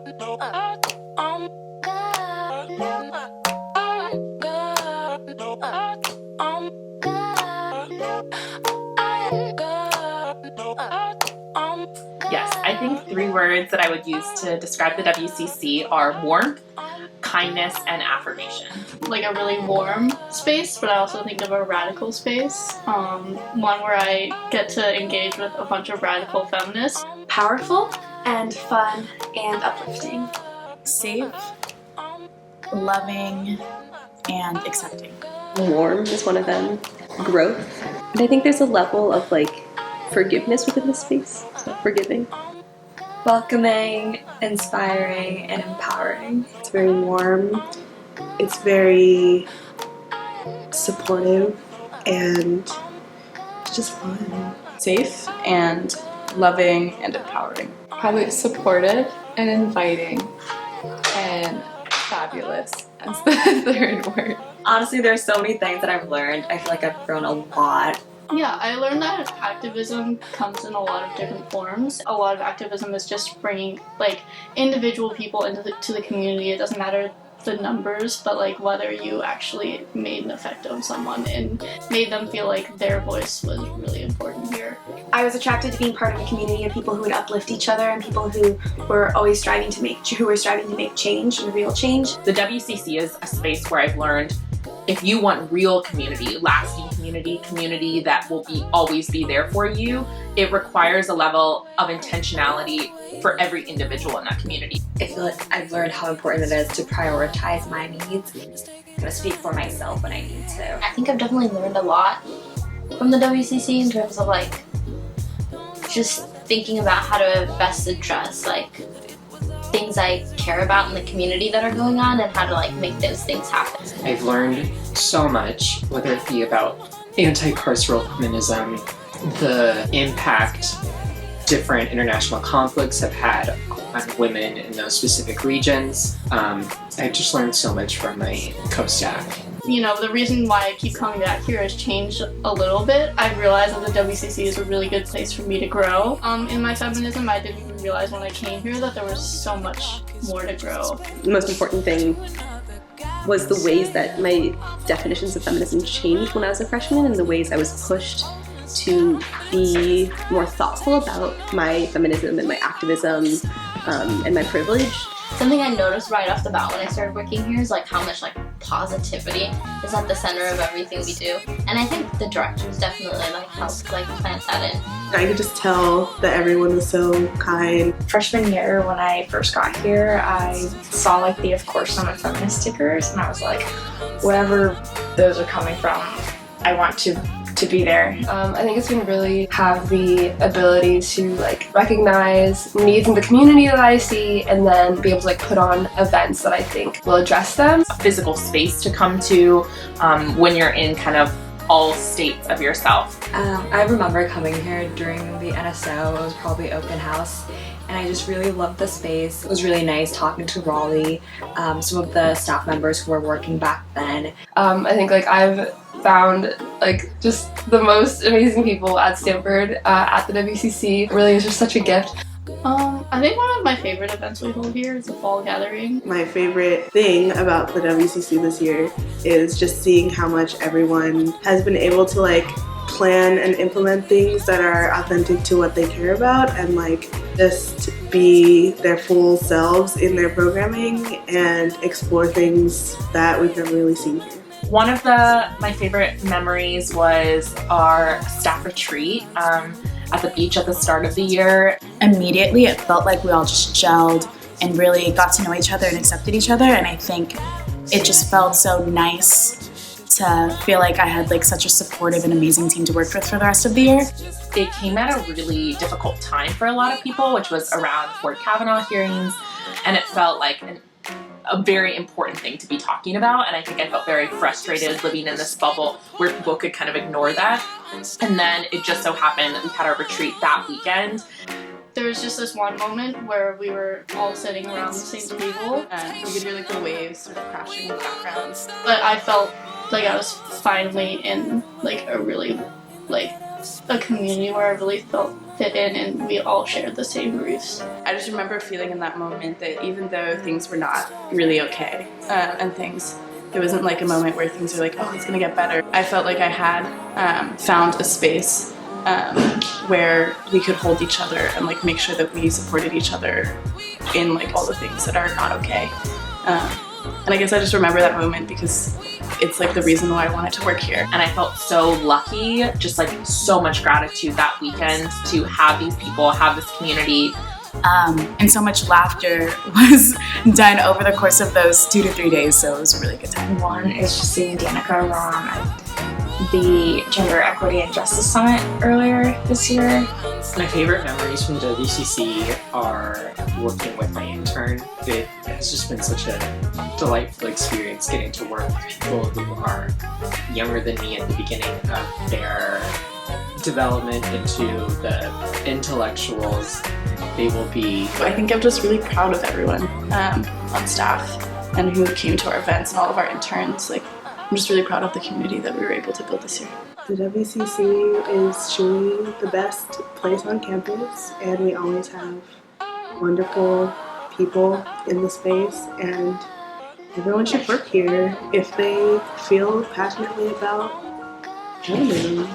Yes, I think 3 words that I would use to describe the WCC are warmth, kindness, and affirmation. Like a really warm space, but I also think of a radical space. One where I get to engage with a bunch of radical feminists. Powerful and fun and uplifting. Safe, loving, and accepting. Warm is one of them. Growth. And I think there's a level of like forgiveness within the space. So forgiving. Welcoming, inspiring, and empowering. It's very warm. It's very supportive and it's just fun. Safe and loving and empowering. Probably supportive and inviting and fabulous as the 3rd word. Honestly, there's so many things that I've learned. I feel like I've grown a lot. Yeah, I learned that activism comes in a lot of different forms. A lot of activism is just bringing like individual people into the community. It doesn't matter the numbers, but like whether you actually made an effect on someone and made them feel like their voice was really important here. I was attracted to being part of a community of people who would uplift each other and people who were always striving to make change and real change. The WCC is a space where I've learned if you want real community, lasting community that will always be there for you, it requires a level of intentionality for every individual in that community. I feel like I've learned how important it is to prioritize my needs. I'm gonna speak for myself when I need to. I think I've definitely learned a lot from the WCC in terms of like just thinking about how to best address like things I care about in the community that are going on and how to like make those things happen. I've learned so much, whether it be about anti-carceral feminism, the impact different international conflicts have had on women in those specific regions. I just learned so much from my co-staff. You know, the reason why I keep coming back here has changed a little bit. I've realized that the WCC is a really good place for me to grow. In my feminism, I didn't even realize when I came here that there was so much more to grow. The most important thing was the ways that my definitions of feminism changed when I was a freshman and the ways I was pushed to be more thoughtful about my feminism and my activism and my privilege. Something I noticed right off the bat when I started working here is like how much like positivity is at the center of everything we do, and I think the directors definitely like helped like plant that in. I could just tell that everyone was so kind. Freshman year when I first got here, I saw like the Of Course I'm a Feminist stickers and I was like, wherever those are coming from, I want to be there. I think it's gonna really have the ability to like recognize needs in the community that I see and then be able to like put on events that I think will address them. A physical space to come to when you're in kind of all states of yourself. I remember coming here during the NSO. It was probably open house. And I just really loved the space. It was really nice talking to Raleigh, some of the staff members who were working back then. I think like I've found like just the most amazing people at Stanford at the WCC. It really is just such a gift. I think one of my favorite events we hold here is the fall gathering. My favorite thing about the WCC this year is just seeing how much everyone has been able to like plan and implement things that are authentic to what they care about and like just be their full selves in their programming and explore things that we've never really seen here. One of my favorite memories was our staff retreat at the beach at the start of the year. Immediately it felt like we all just gelled and really got to know each other and accepted each other, and I think it just felt so nice to feel like I had like such a supportive and amazing team to work with for the rest of the year. It came at a really difficult time for a lot of people, which was around Ford Kavanaugh hearings, and it felt like a very important thing to be talking about, and I think I felt very frustrated living in this bubble where people could kind of ignore that. And then it just so happened that we had our retreat that weekend. There was just this one moment where we were all sitting around the same table And we could hear like the waves sort of crashing in the background. but I felt like I was finally in like a really like a community where I really felt fit in and we all shared the same roofs. I just remember feeling in that moment that even though things were not really okay, it wasn't like a moment where things were like, oh, it's gonna get better. I felt like I had found a space where we could hold each other and like make sure that we supported each other in like all the things that are not okay. And I guess I just remember that moment because it's like the reason why I wanted to work here. And I felt so lucky, just like so much gratitude that weekend to have these people, have this community. And so much laughter was done over the course of those 2 to 3 days, so it was a really good time. One is just seeing Danica Ron at the Gender Equity and Justice Summit earlier this year. My favorite memories from WCC are working with my intern. It has just been such a delightful experience getting to work with people who are younger than me at the beginning of their development into the intellectuals they will be. I think I'm just really proud of everyone on staff and who came to our events and all of our interns. Like, I'm just really proud of the community that we were able to build this year. The WCC is truly the best place on campus, and we always have wonderful people in the space, and everyone should work here if they feel passionately about feminism.